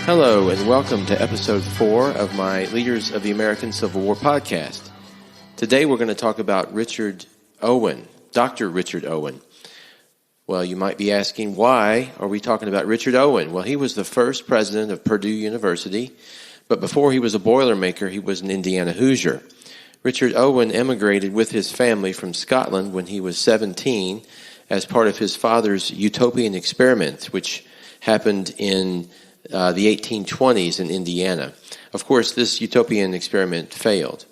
Hello, and welcome to episode 4 of my Leaders of the American Civil War podcast. Today we're going to talk about Richard Owen, Dr. Richard Owen. Well, you might be asking, why are we talking about Richard Owen? Well, he was the first president of Purdue University, but before he was a Boilermaker, he was an Indiana Hoosier. Richard Owen emigrated with his family from Scotland when he was 17 as part of his father's utopian experiment, which happened in the 1820s in Indiana. Of course, this utopian experiment failed.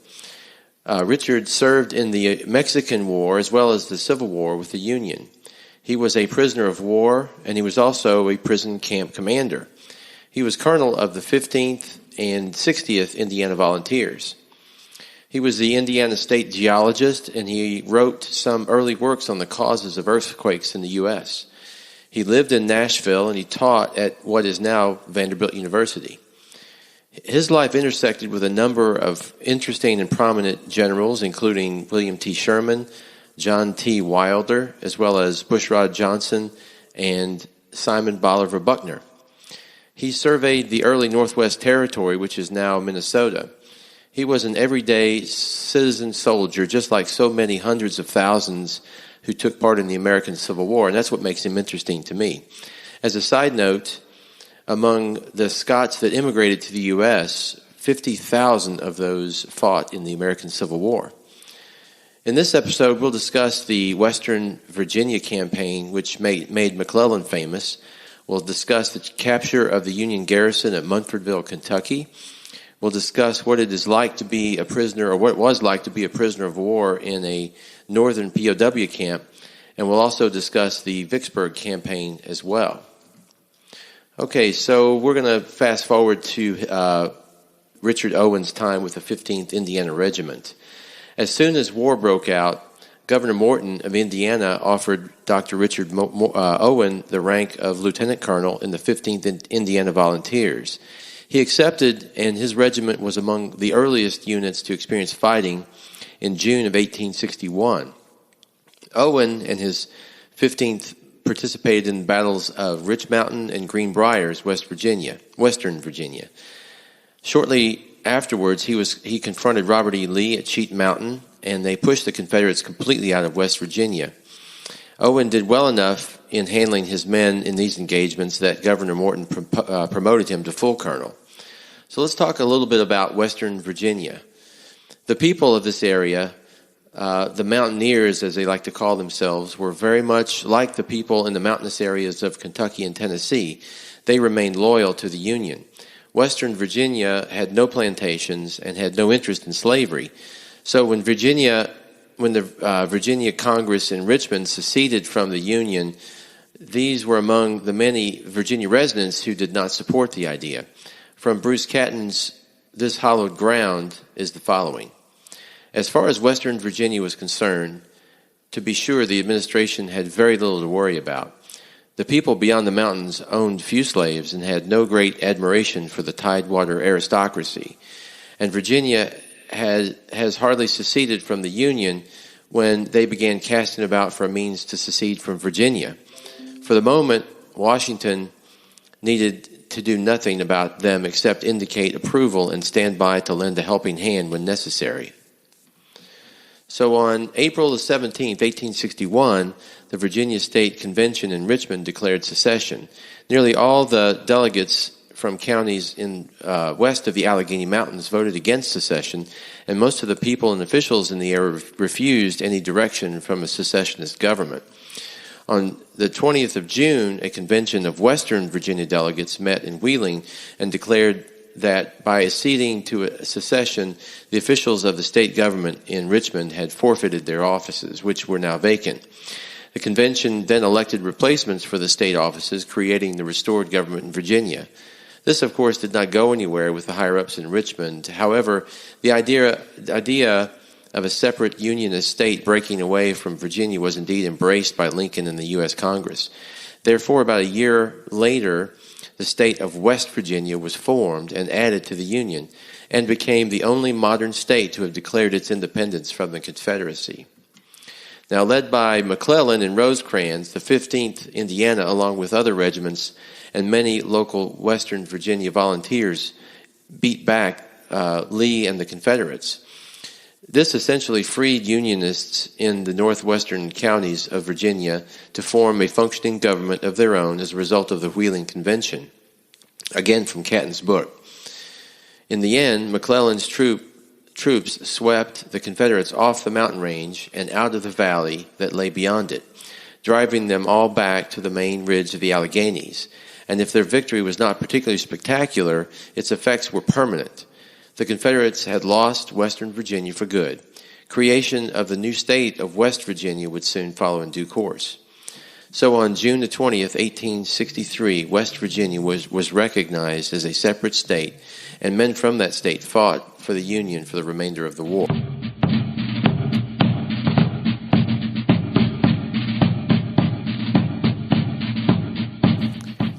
Richard served in the Mexican War as well as the Civil War with the Union. He was a prisoner of war, and he was also a prison camp commander. He was colonel of the 15th and 60th Indiana Volunteers. He was the Indiana State geologist, and he wrote some early works on the causes of earthquakes in the U.S. He lived in Nashville, and he taught at what is now Vanderbilt University. His life intersected with a number of interesting and prominent generals, including William T. Sherman, John T. Wilder, as well as Bushrod Johnson and Simon Bolivar Buckner. He surveyed the early Northwest Territory, which is now Minnesota. He was an everyday citizen soldier, just like so many hundreds of thousands who took part in the American Civil War, and that's what makes him interesting to me. As a side note, among the Scots that immigrated to the U.S., 50,000 of those fought in the American Civil War. In this episode, we'll discuss the Western Virginia campaign, which made McClellan famous. We'll discuss the capture of the Union garrison at Munfordville, Kentucky. We'll discuss what it is like to be a prisoner, or what it was like to be a prisoner of war in a northern POW camp, and we'll also discuss the Vicksburg campaign as well. Okay, so we're going to fast forward to Richard Owen's time with the 15th Indiana Regiment. As soon as war broke out, Governor Morton of Indiana offered Dr. Richard Owen the rank of lieutenant colonel in the 15th Indiana Volunteers. He accepted, and his regiment was among the earliest units to experience fighting in June of 1861. Owen and his 15th participated in the battles of Rich Mountain and Greenbriers, Western Virginia. Shortly afterwards, he confronted Robert E. Lee at Cheat Mountain, and they pushed the Confederates completely out of West Virginia. Owen did well enough in handling his men in these engagements that Governor Morton promoted him to full colonel. So let's talk a little bit about Western Virginia. The people of this area, the mountaineers, as they like to call themselves, were very much like the people in the mountainous areas of Kentucky and Tennessee. They remained loyal to the Union. Western Virginia had no plantations and had no interest in slavery. So when the Virginia Congress in Richmond seceded from the Union, these were among the many Virginia residents who did not support the idea. From Bruce Catton's "This Hallowed Ground" is the following. As far as Western Virginia was concerned, to be sure, the administration had very little to worry about. The people beyond the mountains owned few slaves and had no great admiration for the Tidewater aristocracy. And Virginia has hardly seceded from the Union when they began casting about for a means to secede from Virginia. For the moment, Washington needed to do nothing about them except indicate approval and stand by to lend a helping hand when necessary. So on April the 17th, 1861, the Virginia State Convention in Richmond declared secession. Nearly all the delegates from counties in west of the Allegheny Mountains voted against secession, and most of the people and officials in the area refused any direction from a secessionist government. On the 20th of June, a convention of Western Virginia delegates met in Wheeling and declared that by acceding to a secession, the officials of the state government in Richmond had forfeited their offices, which were now vacant. The convention then elected replacements for the state offices, creating the restored government in Virginia. This, of course, did not go anywhere with the higher-ups in Richmond. However, the idea of a separate Unionist state breaking away from Virginia was indeed embraced by Lincoln and the U.S. Congress. Therefore, about a year later, the state of West Virginia was formed and added to the Union and became the only modern state to have declared its independence from the Confederacy. Now, led by McClellan and Rosecrans, the 15th Indiana, along with other regiments, and many local Western Virginia volunteers beat back Lee and the Confederates. This essentially freed Unionists in the northwestern counties of Virginia to form a functioning government of their own as a result of the Wheeling Convention, again from Catton's book. In the end, McClellan's troops swept the Confederates off the mountain range and out of the valley that lay beyond it, driving them all back to the main ridge of the Alleghanies. And if their victory was not particularly spectacular, its effects were permanent. The Confederates had lost Western Virginia for good. Creation of the new state of West Virginia would soon follow in due course. So on June the 20th, 1863, West Virginia was recognized as a separate state, and men from that state fought for the Union for the remainder of the war.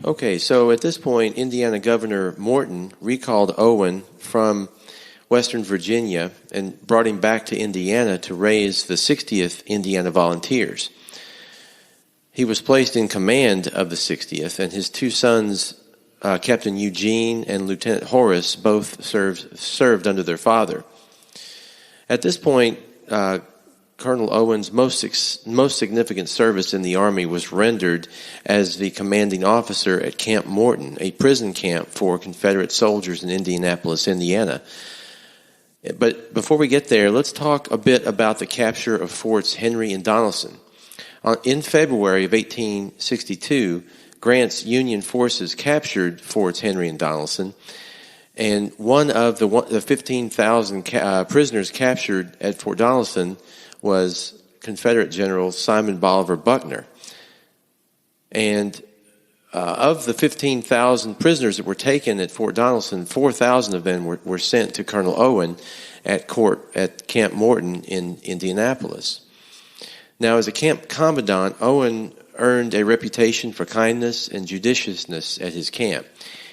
Okay, so at this point, Indiana Governor Morton recalled Owen from Western Virginia and brought him back to Indiana to raise the 60th Indiana Volunteers. He was placed in command of the 60th, and his two sons, Captain Eugene and Lieutenant Horace, both served under their father. At this point, Colonel Owen's most significant service in the Army was rendered as the commanding officer at Camp Morton, a prison camp for Confederate soldiers in Indianapolis, Indiana. But before we get there, let's talk a bit about the capture of Forts Henry and Donelson. In February of 1862, Grant's Union forces captured Forts Henry and Donelson, and one of the 15,000 prisoners captured at Fort Donelson was Confederate General Simon Bolivar Buckner. And of the 15,000 prisoners that were taken at Fort Donelson, 4,000 of them were sent to Colonel Owen at Camp Morton in Indianapolis. Now, as a camp commandant, Owen earned a reputation for kindness and judiciousness at his camp.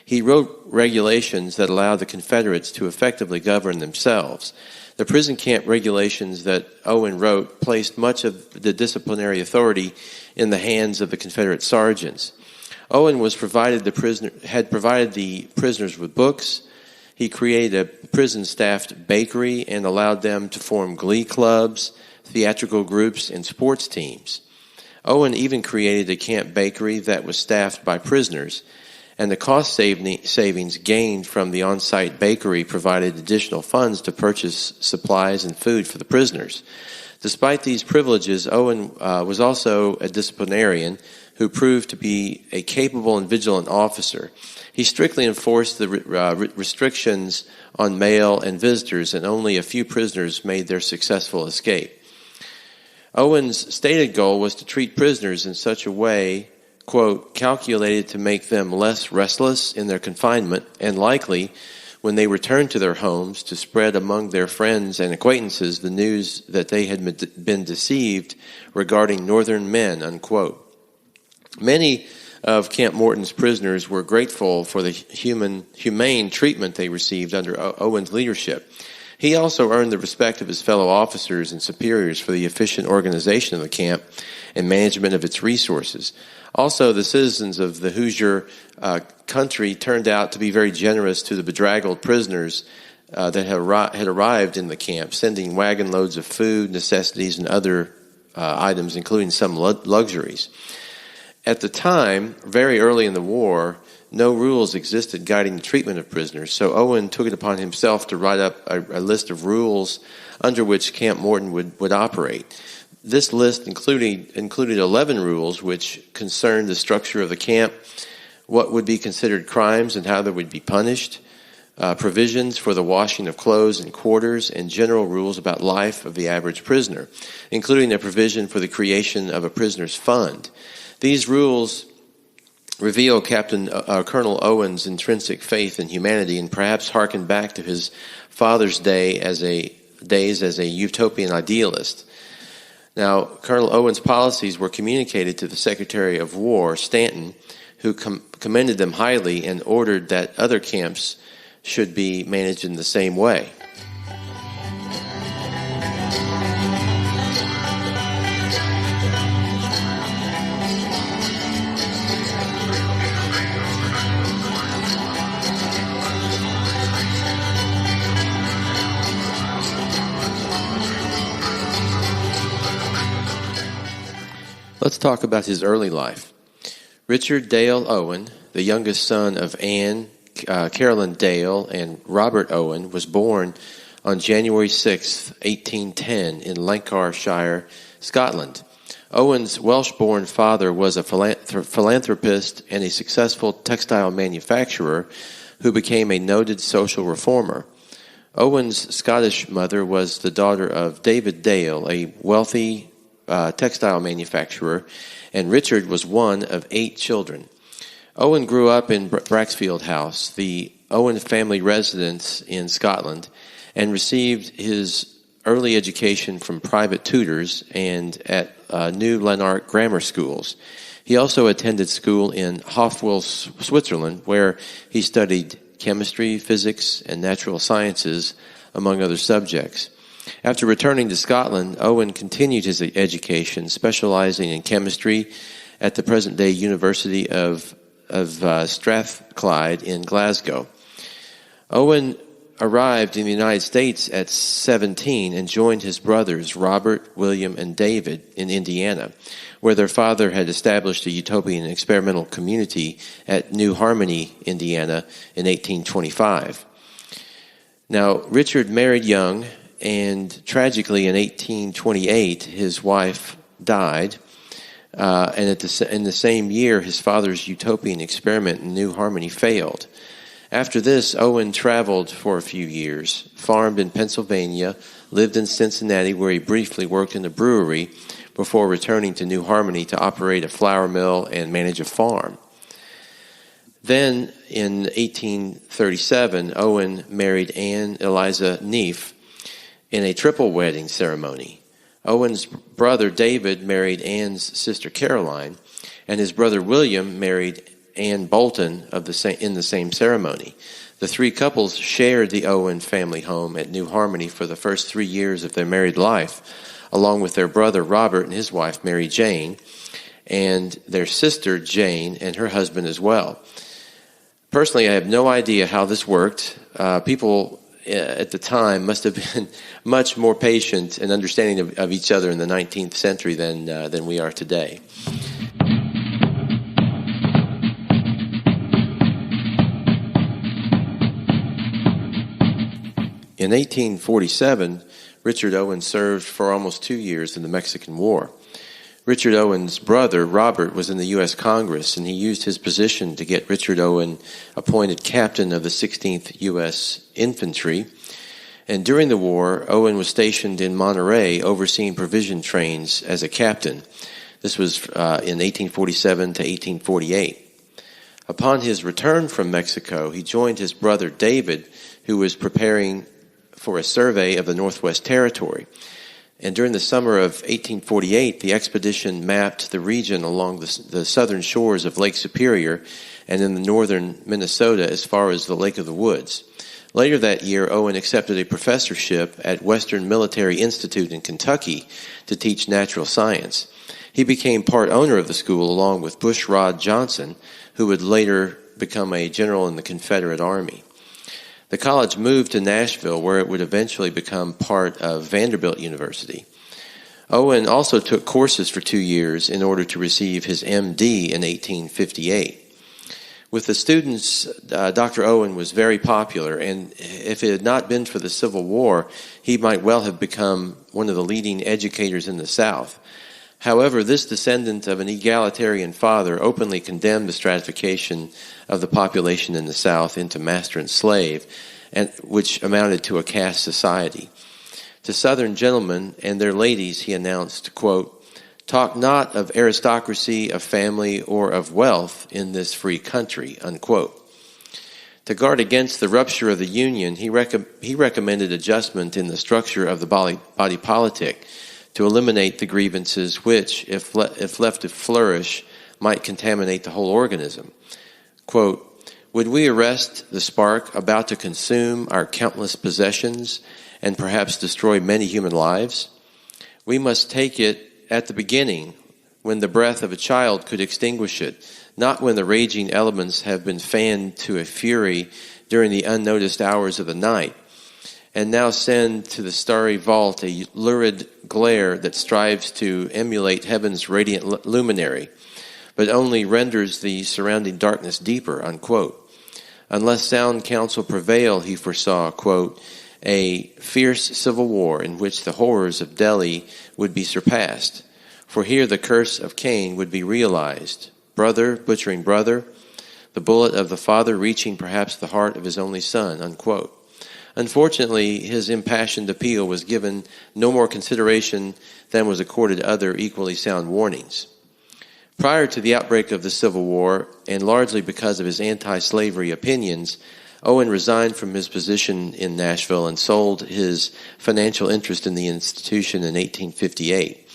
He wrote regulations that allowed the Confederates to effectively govern themselves. The prison camp regulations that Owen wrote placed much of the disciplinary authority in the hands of the Confederate sergeants. Owen had provided the prisoners with books. He created a prison-staffed bakery and allowed them to form glee clubs, theatrical groups, and sports teams. Owen even created a camp bakery that was staffed by prisoners, and the cost savings gained from the on-site bakery provided additional funds to purchase supplies and food for the prisoners. Despite these privileges, Owen was also a disciplinarian who proved to be a capable and vigilant officer. He strictly enforced the restrictions on mail and visitors, and only a few prisoners made their successful escape. Owen's stated goal was to treat prisoners in such a way, quote, calculated to make them less restless in their confinement and likely, when they returned to their homes, to spread among their friends and acquaintances the news that they had been deceived regarding Northern men, unquote. Many of Camp Morton's prisoners were grateful for the humane treatment they received under Owen's leadership. He also earned the respect of his fellow officers and superiors for the efficient organization of the camp and management of its resources. Also, the citizens of the Hoosier country turned out to be very generous to the bedraggled prisoners that had arrived in the camp, sending wagon loads of food, necessities, and other items, including some luxuries. At the time, very early in the war, no rules existed guiding the treatment of prisoners, so Owen took it upon himself to write up a list of rules under which Camp Morton would operate. This list included 11 rules which concerned the structure of the camp, what would be considered crimes and how they would be punished, provisions for the washing of clothes and quarters, and general rules about life of the average prisoner, including a provision for the creation of a prisoner's fund. These rules reveal Colonel Owen's intrinsic faith in humanity and perhaps harken back to his father's days as a utopian idealist. Now, Colonel Owen's policies were communicated to the Secretary of War, Stanton, who commended them highly and ordered that other camps should be managed in the same way. Let's talk about his early life. Richard Dale Owen, the youngest son of Anne Carolyn Dale and Robert Owen, was born on January 6, 1810 in Lancashire, Scotland. Owen's Welsh-born father was a philanthropist and a successful textile manufacturer who became a noted social reformer. Owen's Scottish mother was the daughter of David Dale, a wealthy textile manufacturer, and Richard was one of 8 children. Owen grew up in Braxfield House, the Owen family residence in Scotland, and received his early education from private tutors and at New Lanark grammar schools. He also attended school in Hofwil, Switzerland, where he studied chemistry, physics, and natural sciences, among other subjects. After returning to Scotland, Owen continued his education, specializing in chemistry at the present-day University of Strathclyde in Glasgow. Owen arrived in the United States at 17 and joined his brothers Robert, William, and David in Indiana, where their father had established a utopian experimental community at New Harmony, Indiana in 1825. Now, Richard married young, and tragically in 1828 his wife died, and in the same year his father's utopian experiment in New Harmony failed. After this, Owen traveled for a few years, farmed in Pennsylvania, lived in Cincinnati where he briefly worked in a brewery before returning to New Harmony to operate a flour mill and manage a farm. Then, in 1837, Owen married Anne Eliza Neef in a triple wedding ceremony. Owen's brother David married Anne's sister Caroline, and his brother William married Anne Bolton in the same ceremony. The 3 couples shared the Owen family home at New Harmony for the first 3 years of their married life, along with their brother Robert and his wife Mary Jane, and their sister Jane and her husband as well. Personally, I have no idea how this worked. People at the time must have been much more patient and understanding of each other in the 19th century than we are today. In 1847, Richard Owen served for almost 2 years in the Mexican War. Richard Owen's brother, Robert, was in the U.S. Congress, and he used his position to get Richard Owen appointed captain of the 16th U.S. Infantry. And during the war, Owen was stationed in Monterey, overseeing provision trains as a captain. This was in 1847 to 1848. Upon his return from Mexico, he joined his brother David, who was preparing for a survey of the Northwest Territory. And during the summer of 1848, the expedition mapped the region along the southern shores of Lake Superior and in the northern Minnesota as far as the Lake of the Woods. Later that year, Owen accepted a professorship at Western Military Institute in Kentucky to teach natural science. He became part owner of the school along with Bushrod Johnson, who would later become a general in the Confederate Army. The college moved to Nashville, where it would eventually become part of Vanderbilt University. Owen also took courses for 2 years in order to receive his M.D. in 1858. With the students, Dr. Owen was very popular, and if it had not been for the Civil War, he might well have become one of the leading educators in the South. However, this descendant of an egalitarian father openly condemned the stratification of the population in the South into master and slave, which amounted to a caste society. To Southern gentlemen and their ladies, he announced, quote, "Talk not of aristocracy, of family, or of wealth in this free country," unquote. To guard against the rupture of the Union, he recommended adjustment in the structure of the body politic to eliminate the grievances which, if left to flourish, might contaminate the whole organism. Quote, "Would we arrest the spark about to consume our countless possessions and perhaps destroy many human lives? We must take it at the beginning, when the breath of a child could extinguish it, not when the raging elements have been fanned to a fury during the unnoticed hours of the night. and now send to the starry vault a lurid glare that strives to emulate heaven's radiant luminary, but only renders the surrounding darkness deeper, unquote. Unless sound counsel prevail, he foresaw, quote, a fierce civil war in which the horrors of Delhi would be surpassed. For here the curse of Cain would be realized, brother butchering brother, the bullet of the father reaching perhaps the heart of his only son, unquote. Unfortunately, his impassioned appeal was given no more consideration than was accorded other equally sound warnings. Prior to the outbreak of the Civil War, and largely because of his anti-slavery opinions, Owen resigned from his position in Nashville and sold his financial interest in the institution in 1858.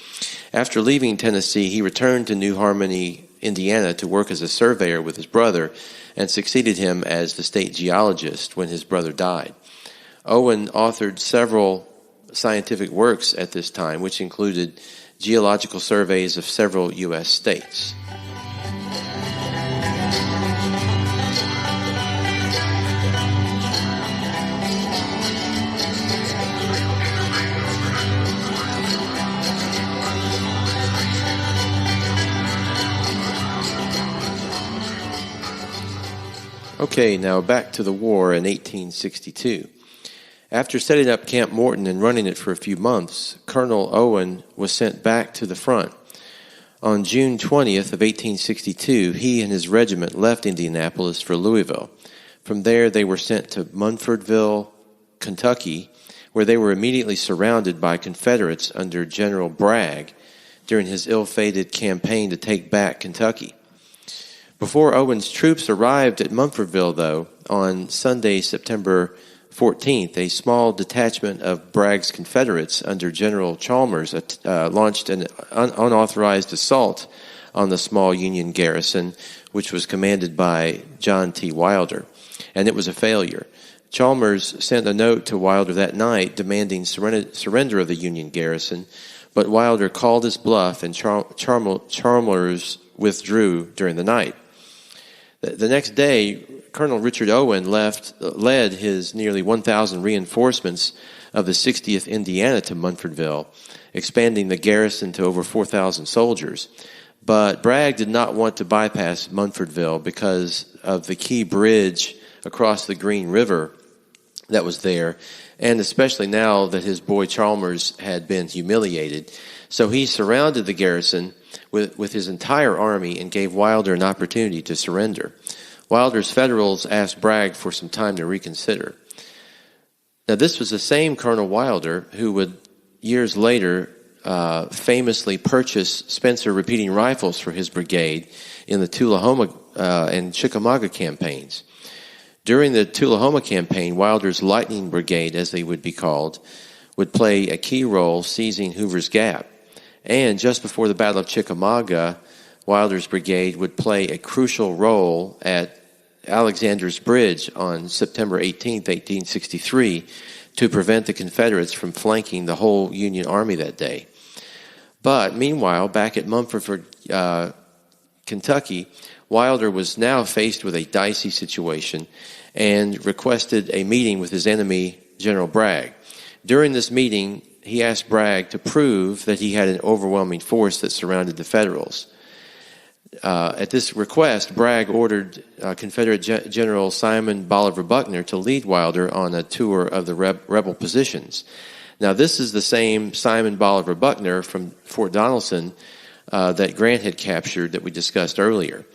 After leaving Tennessee, he returned to New Harmony, Indiana, to work as a surveyor with his brother and succeeded him as the state geologist when his brother died. Owen authored several scientific works at this time, which included geological surveys of several U.S. states. Okay, now back to the war in 1862. After setting up Camp Morton and running it for a few months, Colonel Owen was sent back to the front. On June 20th of 1862, he and his regiment left Indianapolis for Louisville. From there, they were sent to Munfordville, Kentucky, where they were immediately surrounded by Confederates under General Bragg during his ill-fated campaign to take back Kentucky. Before Owen's troops arrived at Munfordville, though, on Sunday, September 14th, a small detachment of Bragg's Confederates under General Chalmers launched an unauthorized assault on the small Union garrison, which was commanded by John T. Wilder, and it was a failure. Chalmers sent a note to Wilder that night demanding surrender of the Union garrison, but Wilder called his bluff and Chalmers withdrew during the night. The next day, Colonel Richard Owen led his nearly 1,000 reinforcements of the 60th Indiana to Munfordville, expanding the garrison to over 4,000 soldiers. But Bragg did not want to bypass Munfordville because of the key bridge across the Green River that was there, and especially now that his boy Chalmers had been humiliated. So he surrounded the garrison with his entire army and gave Wilder an opportunity to surrender. Wilder's Federals asked Bragg for some time to reconsider. Now, this was the same Colonel Wilder who would, years later, famously purchase Spencer repeating rifles for his brigade in the Tullahoma and Chickamauga campaigns. During the Tullahoma campaign, Wilder's Lightning Brigade, as they would be called, would play a key role seizing Hoover's Gap. And just before the Battle of Chickamauga, Wilder's brigade would play a crucial role at Alexander's Bridge on September 18, 1863, to prevent the Confederates from flanking the whole Union Army that day. But meanwhile, back at Munfordville, Kentucky, Wilder was now faced with a dicey situation and requested a meeting with his enemy, General Bragg. During this meeting, he asked Bragg to prove that he had an overwhelming force that surrounded the Federals. At this request, Bragg ordered Confederate General Simon Bolivar Buckner to lead Wilder on a tour of the rebel positions. Now, this is the same Simon Bolivar Buckner from Fort Donelson that Grant had captured that we discussed earlier.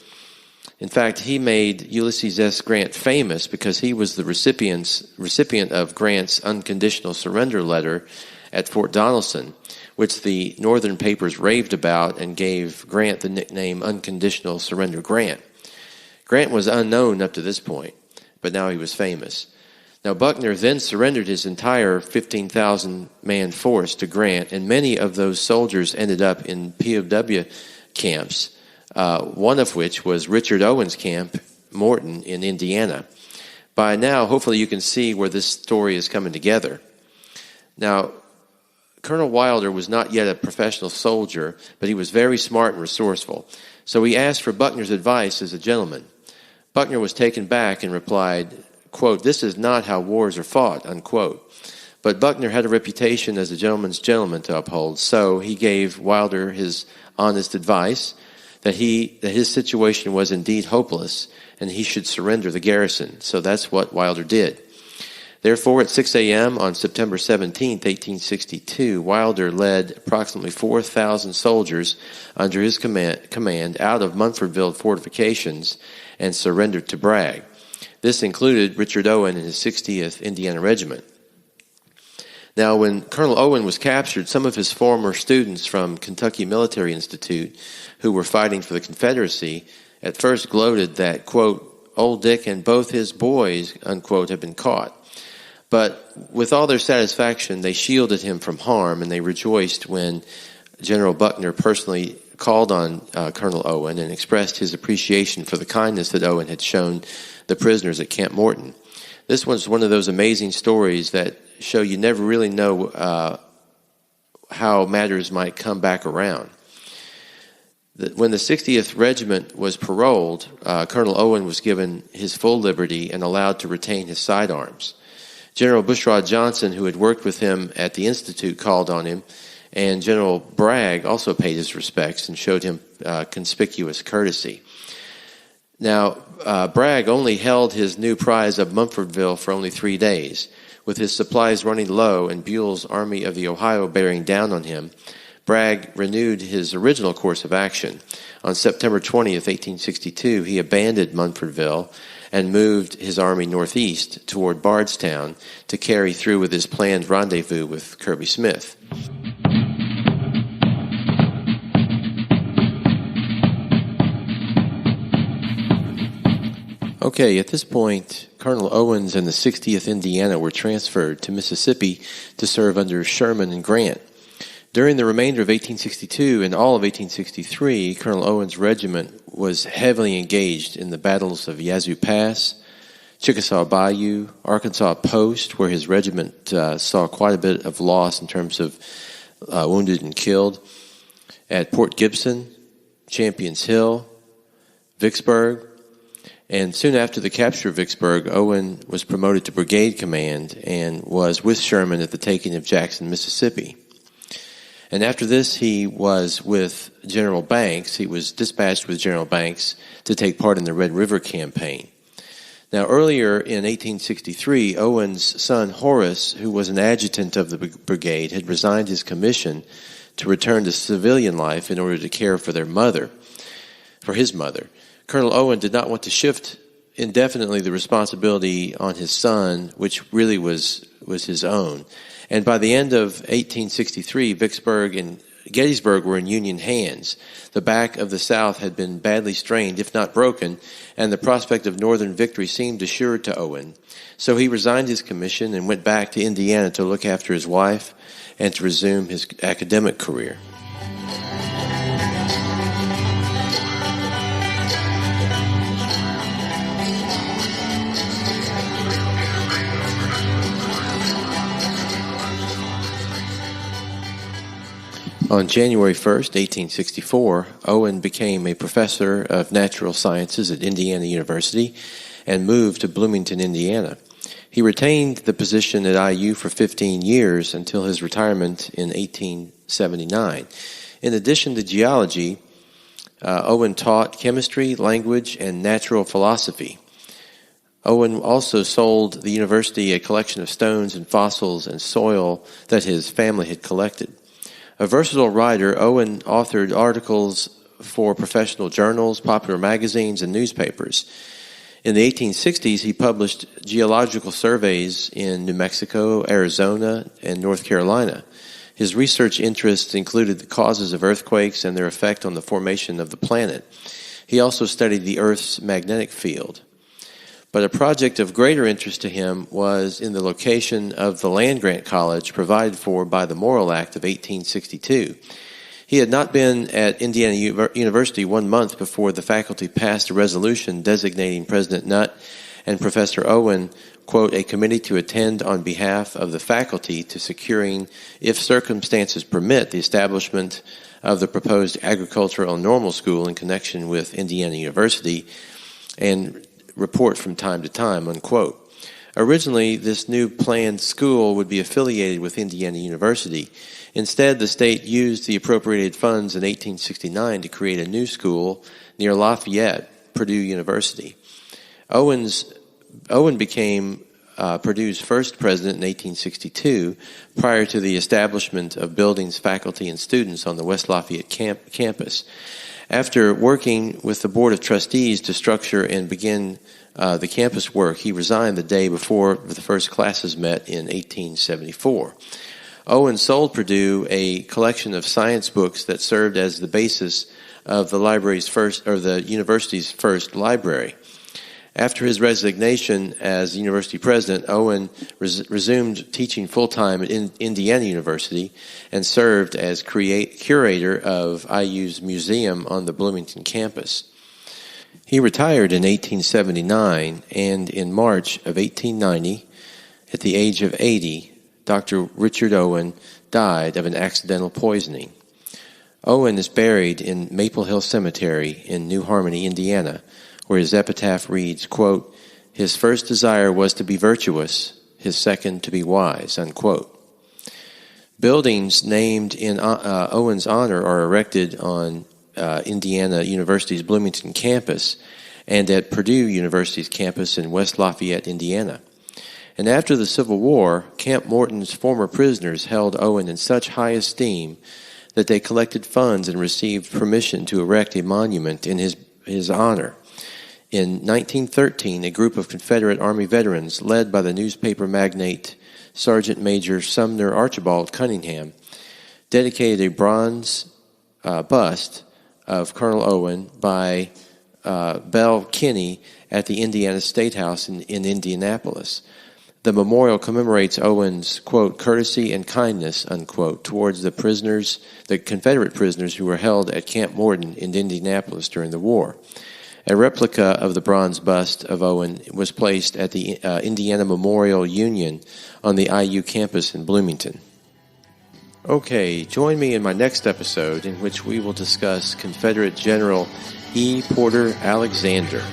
In fact, he made Ulysses S. Grant famous because he was the recipient of Grant's unconditional surrender letter at Fort Donelson, which the Northern papers raved about and gave Grant the nickname Unconditional Surrender Grant. Grant was unknown up to this point, but now he was famous. Now, Buckner then surrendered his entire 15,000-man force to Grant, and many of those soldiers ended up in POW camps, one of which was Richard Owen's camp, Morton, in Indiana. By now, hopefully you can see where this story is coming together. Now, Colonel Wilder was not yet a professional soldier, but he was very smart and resourceful. So he asked for Buckner's advice as a gentleman. Buckner was taken back and replied, quote, "This is not how wars are fought," unquote. But Buckner had a reputation as a gentleman's gentleman to uphold, so he gave Wilder his honest advice that his situation was indeed hopeless and he should surrender the garrison. So that's what Wilder did. Therefore, at 6 a.m. on September 17, 1862, Wilder led approximately 4,000 soldiers under his command out of Munfordville fortifications and surrendered to Bragg. This included Richard Owen and his 60th Indiana Regiment. Now, when Colonel Owen was captured, some of his former students from Kentucky Military Institute who were fighting for the Confederacy at first gloated that, quote, "Old Dick and both his boys," unquote, had been caught. But with all their satisfaction, they shielded him from harm, and they rejoiced when General Buckner personally called on Colonel Owen and expressed his appreciation for the kindness that Owen had shown the prisoners at Camp Morton. This was one of those amazing stories that show you never really know how matters might come back around. When the 60th Regiment was paroled, Colonel Owen was given his full liberty and allowed to retain his sidearms. General Bushrod Johnson, who had worked with him at the Institute, called on him, and General Bragg also paid his respects and showed him conspicuous courtesy. Now, Bragg only held his new prize of Munfordville for only 3 days. With his supplies running low and Buell's Army of the Ohio bearing down on him, Bragg renewed his original course of action. On September 20th, 1862, he abandoned Munfordville and moved his army northeast toward Bardstown to carry through with his planned rendezvous with Kirby Smith. Okay, at this point, Colonel Owens and the 60th Indiana were transferred to Mississippi to serve under Sherman and Grant. During the remainder of 1862 and all of 1863, Colonel Owens' regiment was heavily engaged in the battles of Yazoo Pass, Chickasaw Bayou, Arkansas Post, where his regiment saw quite a bit of loss in terms of wounded and killed, at Port Gibson, Champions Hill, Vicksburg. And soon after the capture of Vicksburg, Owen was promoted to brigade command and was with Sherman at the taking of Jackson, Mississippi. And after this, he was with General Banks. He was dispatched with General Banks to take part in the Red River Campaign. Now, earlier in 1863, Owen's son Horace, who was an adjutant of the brigade, had resigned his commission to return to civilian life in order to care for his mother. Colonel Owen did not want to shift indefinitely the responsibility on his son, which really was his own. And by the end of 1863, Vicksburg and Gettysburg were in Union hands. The back of the South had been badly strained, if not broken, and the prospect of Northern victory seemed assured to Owen. So he resigned his commission and went back to Indiana to look after his wife and to resume his academic career. On January 1st, 1864, Owen became a professor of natural sciences at Indiana University and moved to Bloomington, Indiana. He retained the position at IU for 15 years until his retirement in 1879. In addition to geology, Owen taught chemistry, language, and natural philosophy. Owen also sold the university a collection of stones and fossils and soil that his family had collected. A versatile writer, Owen authored articles for professional journals, popular magazines, and newspapers. In the 1860s, he published geological surveys in New Mexico, Arizona, and North Carolina. His research interests included the causes of earthquakes and their effect on the formation of the planet. He also studied the Earth's magnetic field. But a project of greater interest to him was in the location of the land-grant college provided for by the Morrill Act of 1862. He had not been at Indiana University 1 month before the faculty passed a resolution designating President Nutt and Professor Owen, quote, a committee to attend on behalf of the faculty to securing, if circumstances permit, the establishment of the proposed agricultural and normal school in connection with Indiana University, and report from time to time, unquote. Originally, this new planned school would be affiliated with Indiana University. Instead, the state used the appropriated funds in 1869 to create a new school near Lafayette, Purdue University. Owen became Purdue's first president in 1862, prior to the establishment of buildings, faculty, and students on the West Lafayette campus. After working with the Board of Trustees to structure and begin the campus work, he resigned the day before the first classes met in 1874. Owen sold Purdue a collection of science books that served as the basis of the university's first library. After his resignation as university president, Owen resumed teaching full-time at Indiana University and served as curator of IU's museum on the Bloomington campus. He retired in 1879, and in March of 1890, at the age of 80, Dr. Richard Owen died of an accidental poisoning. Owen is buried in Maple Hill Cemetery in New Harmony, Indiana, where his epitaph reads, quote, "His first desire was to be virtuous, his second to be wise," unquote. Buildings named in Owen's honor are erected on Indiana University's Bloomington campus and at Purdue University's campus in West Lafayette, Indiana. And after the Civil War, Camp Morton's former prisoners held Owen in such high esteem that they collected funds and received permission to erect a monument in his honor. In 1913, a group of Confederate Army veterans, led by the newspaper magnate Sergeant Major Sumner Archibald Cunningham, dedicated a bronze bust of Colonel Owen by Belle Kinney at the Indiana State House in Indianapolis. The memorial commemorates Owen's, quote, "courtesy and kindness," unquote, towards the Confederate prisoners who were held at Camp Morton in Indianapolis during the war. A replica of the bronze bust of Owen was placed at the Indiana Memorial Union on the IU campus in Bloomington. Okay, join me in my next episode in which we will discuss Confederate General E. Porter Alexander.